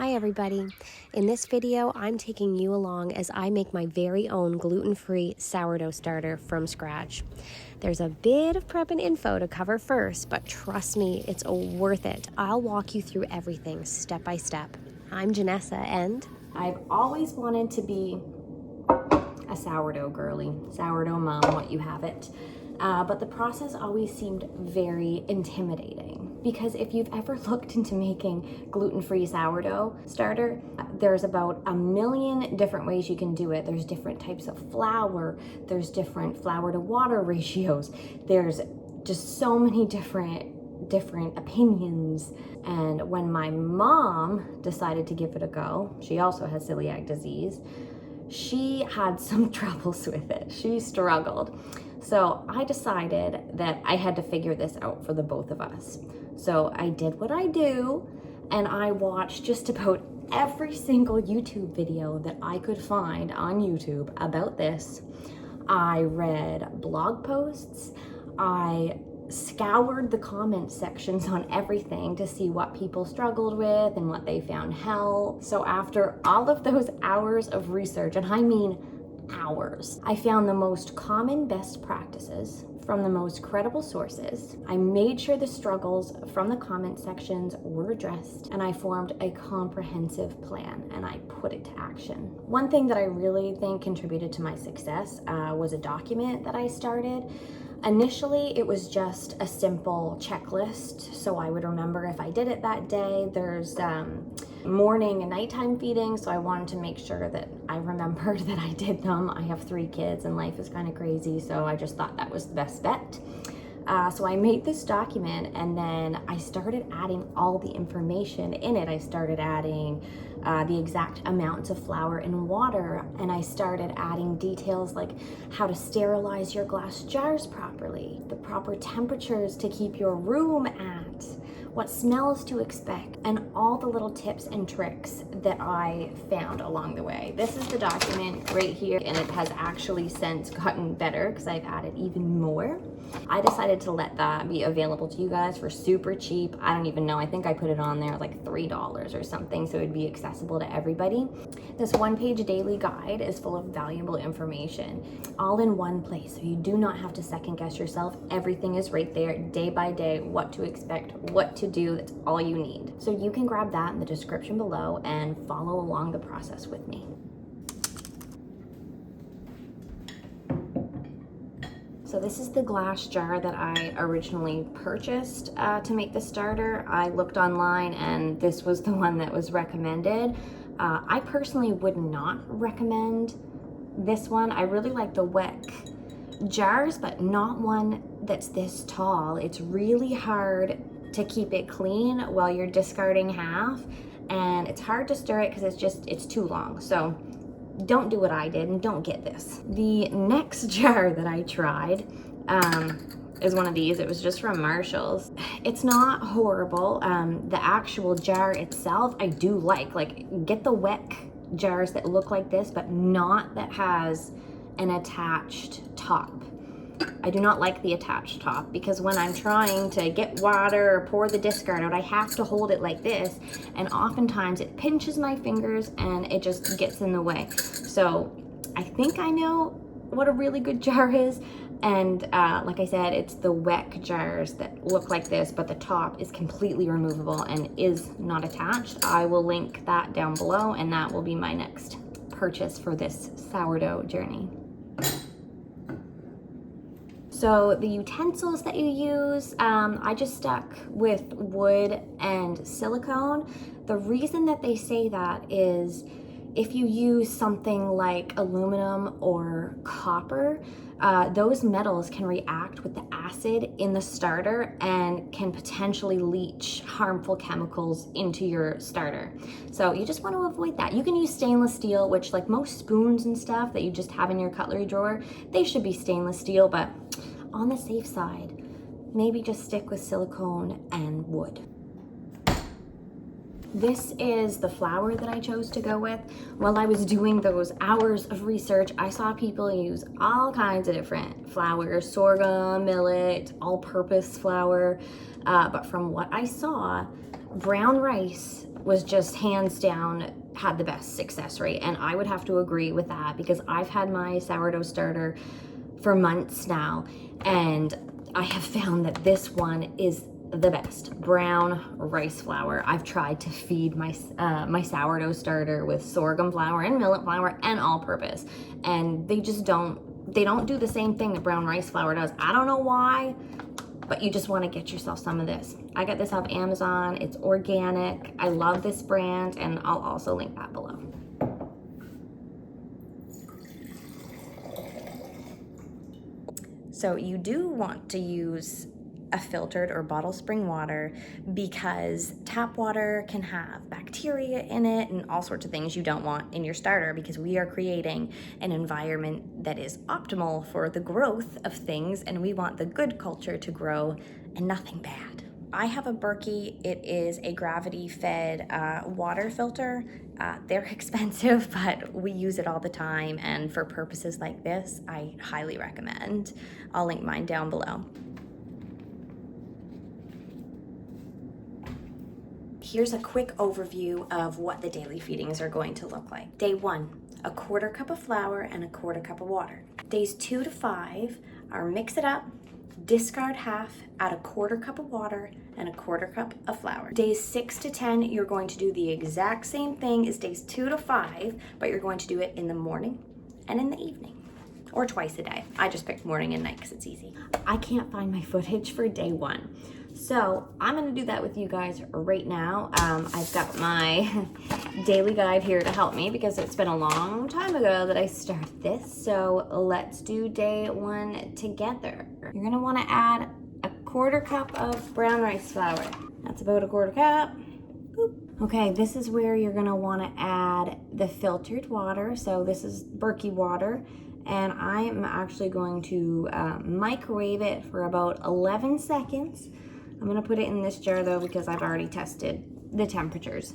Hi everybody. In this video, I'm taking you along as I make my very own gluten-free sourdough starter from scratch. There's a bit of prep and info to cover first, but trust me, it's worth it. I'll walk you through everything step by step. I'm Janessa and I've always wanted to be a sourdough girly, sourdough mom, what you have it. But the process always seemed very intimidating because if you've ever looked into making gluten-free sourdough starter, there's about a million different ways you can do it. There's different types of flour, there's different flour to water ratios, there's just so many different opinions. And when my mom decided to give it a go, she also has celiac disease, she had some troubles with it. She struggled. So I decided that I had to figure this out for the both of us. So I did what I do, and I watched just about every single YouTube video that I could find on YouTube about this. I read blog posts. I scoured the comment sections on everything to see what people struggled with and what they found help. So after all of those hours of research, and I mean hours, I found the most common best practices from the most credible sources. I made sure the struggles from the comment sections were addressed, and I formed a comprehensive plan and I put it to action. One thing that I really think contributed to my success was a document that I started. Initially, it was just a simple checklist, so I would remember if I did it that day. There's morning and nighttime feeding, so I wanted to make sure that I remembered that I did them. I have 3 kids and life is kind of crazy, so I just thought that was the best bet. So I made this document, and then I started adding all the information in it. I started adding the exact amounts of flour and water, and I started adding details like how to sterilize your glass jars properly, the proper temperatures to keep your room at, what smells to expect, and all the little tips and tricks that I found along the way. This is the document right here, and it has actually since gotten better because I've added even more. I decided to let that be available to you guys for super cheap. I don't even know, I think I put it on there like $3 or something, so it'd be accessible to everybody. This one-page daily guide is full of valuable information, all in one place, so you do not have to second guess yourself. Everything is right there, day by day, what to expect, what to do. That's all you need. So you can grab that in the description below and follow along the process with me. So this is the glass jar that I originally purchased to make the starter. I looked online and this was the one that was recommended. I personally would not recommend this one. I really like the Weck jars, but not one that's this tall. It's really hard to keep it clean while you're discarding half, and it's hard to stir it because it's too long. So don't do what I did and don't get this. The next jar that I tried is one of these. It was just from Marshall's. It's not horrible. The actual jar itself I do like get the Weck jars that look like this, but not that has an attached top. I do not like the attached top because when I'm trying to get water or pour the discard out, I have to hold it like this, and oftentimes it pinches my fingers and it just gets in the way. So I think I know what a really good jar is, and like I said, it's the Weck jars that look like this, but the top is completely removable and is not attached. I will link that down below, and that will be my next purchase for this sourdough journey. So the utensils that you use, I just stuck with wood and silicone. The reason that they say that is if you use something like aluminum or copper, those metals can react with the acid in the starter and can potentially leach harmful chemicals into your starter. So you just want to avoid that. You can use stainless steel, which like most spoons and stuff that you just have in your cutlery drawer, they should be stainless steel, but on the safe side, maybe just stick with silicone and wood. This is the flour that I chose to go with. While I was doing those hours of research, I saw people use all kinds of different flours, sorghum, millet, all-purpose flour. But from what I saw, brown rice was just hands down had the best success rate. And I would have to agree with that because I've had my sourdough starter for months now, and I have found that this one is the best. Brown rice flour. I've tried to feed my my sourdough starter with sorghum flour and millet flour and all-purpose, and they don't do the same thing that brown rice flour does. I don't know why, but you just want to get yourself some of this. I got this off Amazon. It's organic. I love this brand, and I'll also link that below. So you do want to use a filtered or bottle spring water because tap water can have bacteria in it and all sorts of things you don't want in your starter, because we are creating an environment that is optimal for the growth of things, and we want the good culture to grow and nothing bad. I have a Berkey. It is a gravity-fed water filter. They're expensive, but we use it all the time, and for purposes like this, I highly recommend. I'll link mine down below. Here's a quick overview of what the daily feedings are going to look like. Day 1, a 1/4 cup of flour and a 1/4 cup of water. Days 2 to 5 are mix it up, discard half, add a 1/4 cup of water and a 1/4 cup of flour. Days 6 to 10, you're going to do the exact same thing as days 2 to 5, but you're going to do it in the morning and in the evening, or twice a day. I just picked morning and night because it's easy. I can't find my footage for day 1. So I'm gonna do that with you guys right now. I've got my daily guide here to help me because it's been a long time ago that I started this. So let's do day 1 together. You're gonna wanna add a 1/4 cup of brown rice flour. That's about a 1/4 cup. Boop. Okay, this is where you're gonna wanna add the filtered water. So this is Berkey water. And I'm actually going to microwave it for about 11 seconds. I'm gonna put it in this jar though because I've already tested the temperatures.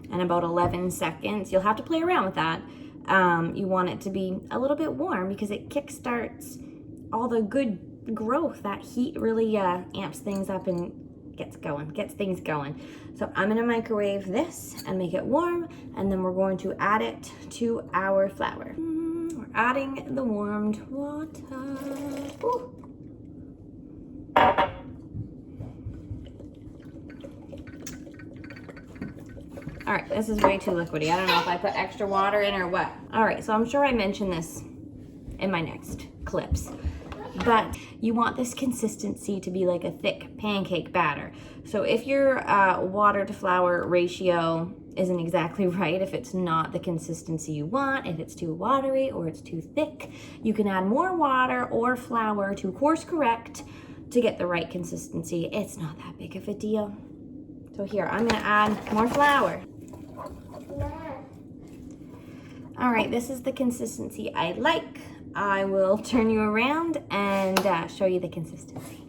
And about 11 seconds, you'll have to play around with that. You want it to be a little bit warm because it kickstarts all the good growth. That heat really amps things up and gets things going. So I'm gonna microwave this and make it warm, and then we're going to add it to our flour. We're adding the warmed water. Ooh. All right, this is way too liquidy. I don't know if I put extra water in or what. All right, so I'm sure I mentioned this in my next clips, but you want this consistency to be like a thick pancake batter. So if your water to flour ratio isn't exactly right, if it's not the consistency you want, if it's too watery or it's too thick, you can add more water or flour to course correct to get the right consistency. It's not that big of a deal. So here, I'm gonna add more flour. All right, this is the consistency I like. I will turn you around and show you the consistency.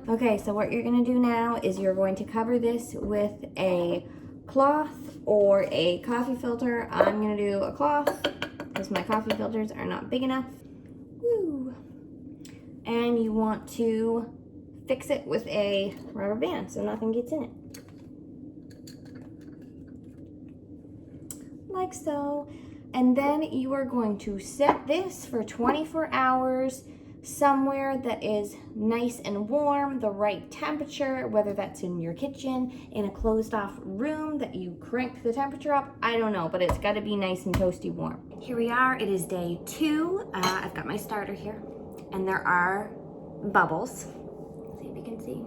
Okay, so what you're gonna do now is you're going to cover this with a cloth or a coffee filter. I'm gonna do a cloth because my coffee filters are not big enough. Woo. And you want to fix it with a rubber band so nothing gets in it. Like so. And then you are going to set this for 24 hours somewhere that is nice and warm, the right temperature, whether that's in your kitchen, in a closed off room that you crank the temperature up, I don't know, but it's got to be nice and toasty warm. Here we are, it is day 2. I've got my starter here, and there are bubbles. See if you can see.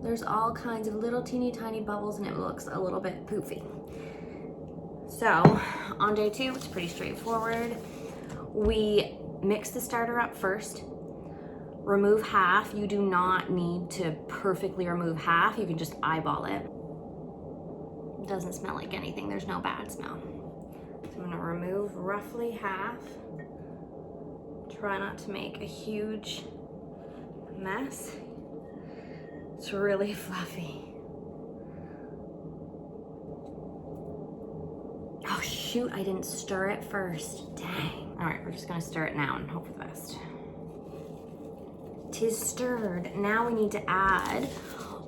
There's all kinds of little teeny tiny bubbles, and it looks a little bit poofy. So on day 2, it's pretty straightforward. We mix the starter up first, remove half. You do not need to perfectly remove half. You can just eyeball it. It doesn't smell like anything. There's no bad smell. So I'm gonna remove roughly half. Try not to make a huge mess. It's really fluffy. Oh shoot, I didn't stir it first. Dang. All right, we're just gonna stir it now and hope for the best. 'Tis stirred. Now we need to add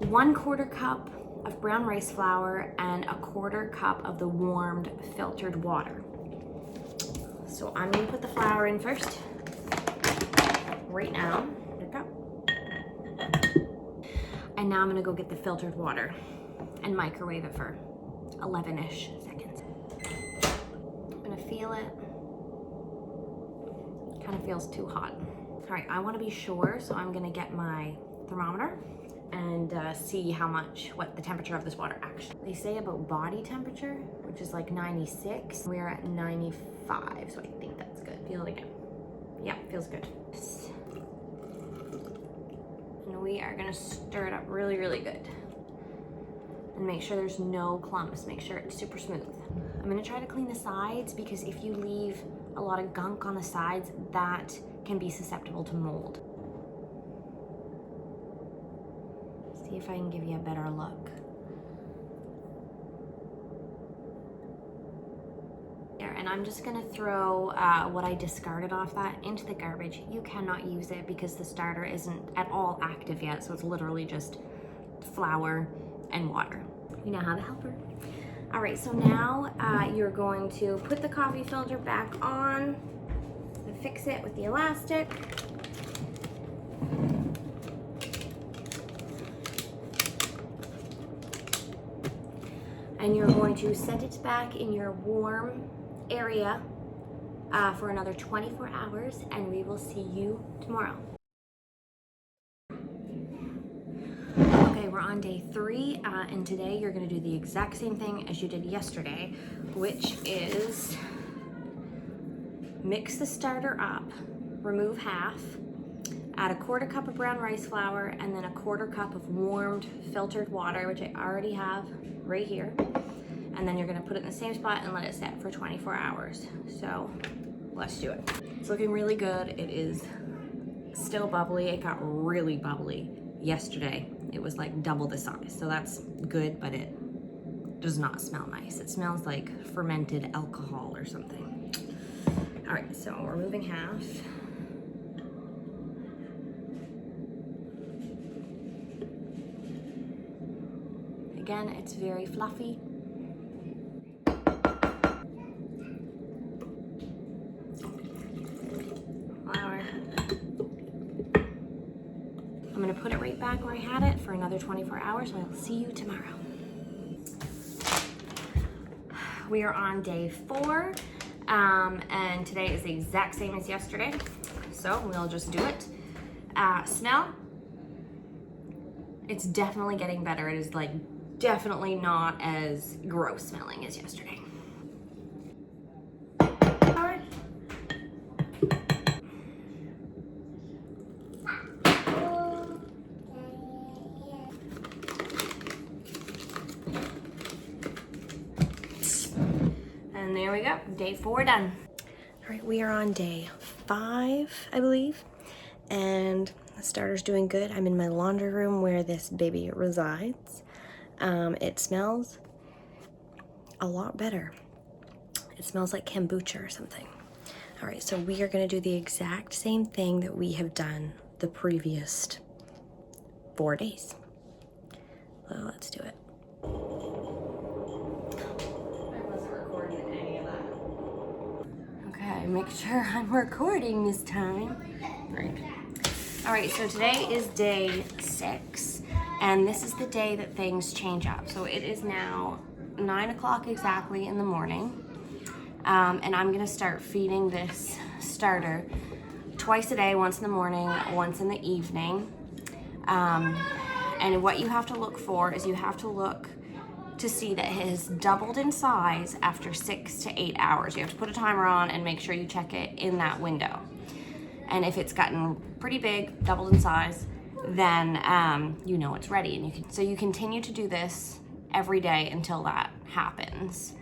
1/4 cup of brown rice flour and 1/4 cup of the warmed filtered water. So I'm gonna put the flour in first, right now. There we go. And now I'm gonna go get the filtered water and microwave it for 11-ish seconds. I'm gonna feel it. Kind of feels too hot. All right, I wanna be sure, so I'm gonna get my thermometer and see what the temperature of this water actually. They say about body temperature, which is like 96. We're at 95, so I think that's good. Feel it again. Yeah, feels good. And we are gonna stir it up really, really good. And make sure there's no clumps. Make sure it's super smooth. I'm gonna try to clean the sides because if you leave a lot of gunk on the sides, that can be susceptible to mold. See if I can give you a better look. There, and I'm just gonna throw what I discarded off that into the garbage. You cannot use it because the starter isn't at all active yet, so it's literally just flour and water. You now have a helper. All right, so now you're going to put the coffee filter back on and fix it with the elastic. And you're going to set it back in your warm area for another 24 hours, and we will see you tomorrow. Okay, we're on day 3, and today you're gonna do the exact same thing as you did yesterday, which is mix the starter up, remove half, add 1/4 cup of brown rice flour, and then 1/4 cup of warmed filtered water, which I already have right here. And then you're gonna put it in the same spot and let it set for 24 hours. So let's do it. It's looking really good. It is still bubbly. It got really bubbly yesterday. It was like double the size. So that's good, but it does not smell nice. It smells like fermented alcohol or something. All right, so we're removing half. Again, it's very fluffy. Flour. I'm gonna put it right back where I had it for another 24 hours, so I'll see you tomorrow. We are on day 4, and today is the exact same as yesterday, so we'll just do it. Smell, it's definitely getting better. It is like definitely not as gross smelling as yesterday. And there we go, day 4 done. All right, we are on day 5, I believe, and the starter's doing good. I'm in my laundry room where this baby resides. It smells a lot better. It smells like kombucha or something. All right, so we are gonna do the exact same thing that we have done the previous 4 days. So let's do it. I wasn't recording any of that. Okay, make sure I'm recording this time. Right. All right, so today is day 6, and this is the day that things change up. So it is now 9 o'clock exactly in the morning, and I'm gonna start feeding this starter twice a day, once in the morning, once in the evening. And what you have to look for is you have to look to see that it has doubled in size after 6 to 8 hours. You have to put a timer on and make sure you check it in that window. And if it's gotten pretty big, doubled in size, then you know it's ready. And so you continue to do this every day until that happens.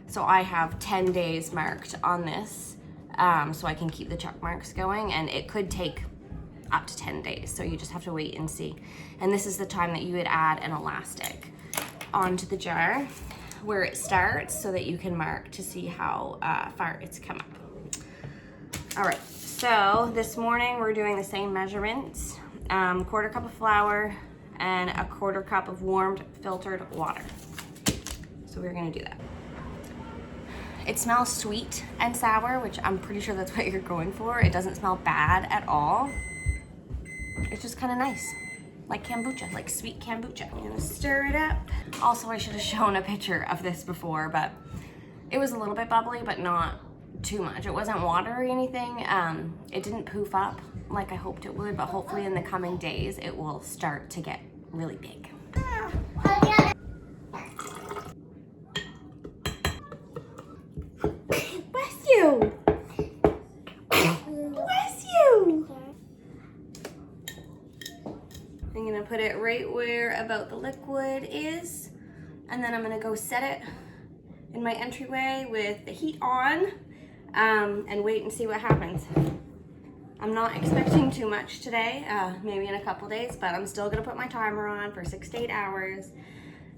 So I have 10 days marked on this, so I can keep the check marks going, and it could take up to 10 days. So you just have to wait and see. And this is the time that you would add an elastic onto the jar where it starts so that you can mark to see how far it's come up. All right, so this morning we're doing the same measurements, 1/4 cup of flour and 1/4 cup of warmed filtered water. So we're gonna do that. It smells sweet and sour, which I'm pretty sure that's what you're going for. It doesn't smell bad at all. It's just kind of nice, like kombucha, like sweet kombucha. I'm gonna stir it up. Also, I should have shown a picture of this before, but it was a little bit bubbly, but not too much. It wasn't water or anything. It didn't poof up like I hoped it would, but hopefully in the coming days, it will start to get really big. Bless you! Bless you! I'm gonna put it right where about the liquid is, and then I'm gonna go set it in my entryway with the heat on, and wait and see what happens. I'm not expecting too much today, maybe in a couple days, but I'm still gonna put my timer on for 6 to 8 hours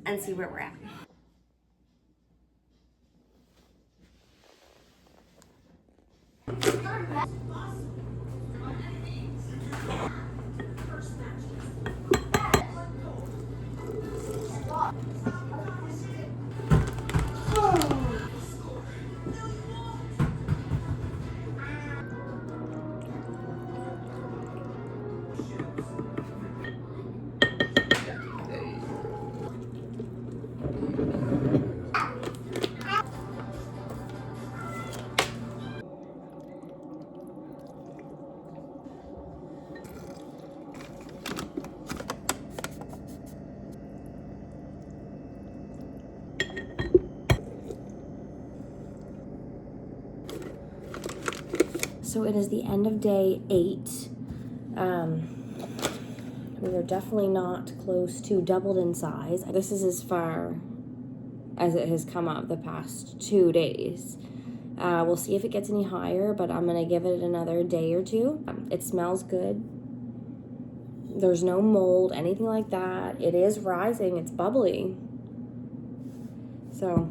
and see where we're at. So it is the end of day 8. We are definitely not close to doubled in size. This is as far as it has come up the past 2 days. We'll see if it gets any higher, but I'm gonna give it another day or two. It smells good. There's no mold, anything like that. It is rising, it's bubbly. So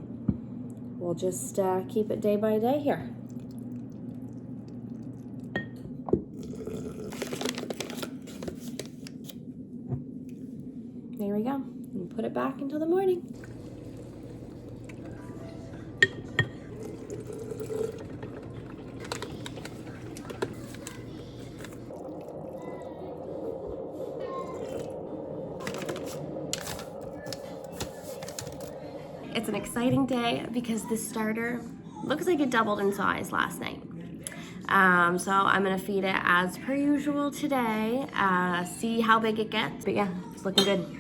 we'll just keep it day by day here. There we go. And put it back until the morning. It's an exciting day because this starter looks like it doubled in size last night. So I'm gonna feed it as per usual today, see how big it gets. But yeah, it's looking good.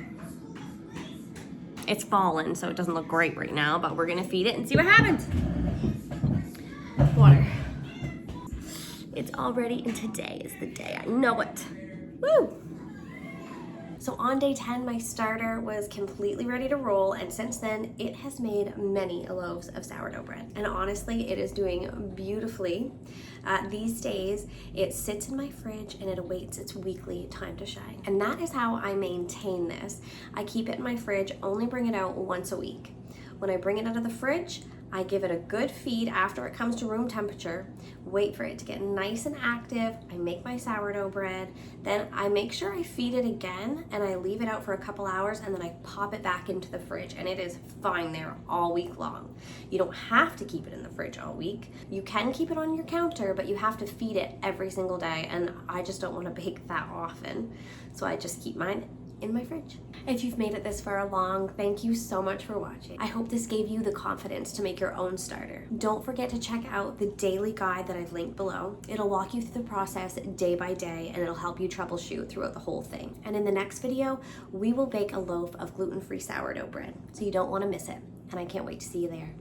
It's fallen, so it doesn't look great right now, but we're gonna feed it and see what happens. Water. It's all ready, and today is the day. I know it. Woo! So on day 10, my starter was completely ready to roll, and since then, it has made many loaves of sourdough bread. And honestly, it is doing beautifully. These days, it sits in my fridge and it awaits its weekly time to shine. And that is how I maintain this. I keep it in my fridge, only bring it out once a week. When I bring it out of the fridge, I give it a good feed after it comes to room temperature, wait for it to get nice and active, I make my sourdough bread, then I make sure I feed it again and I leave it out for a couple hours, and then I pop it back into the fridge, and it is fine there all week long. You don't have to keep it in the fridge all week. You can keep it on your counter, but you have to feed it every single day, and I just don't want to bake that often. So I just keep mine in my fridge. If you've made it this far along, thank you so much for watching. I hope this gave you the confidence to make your own starter. Don't forget to check out the daily guide that I've linked below. It'll walk you through the process day by day, and it'll help you troubleshoot throughout the whole thing. And in the next video, we will bake a loaf of gluten-free sourdough bread, so you don't want to miss it. And I can't wait to see you there.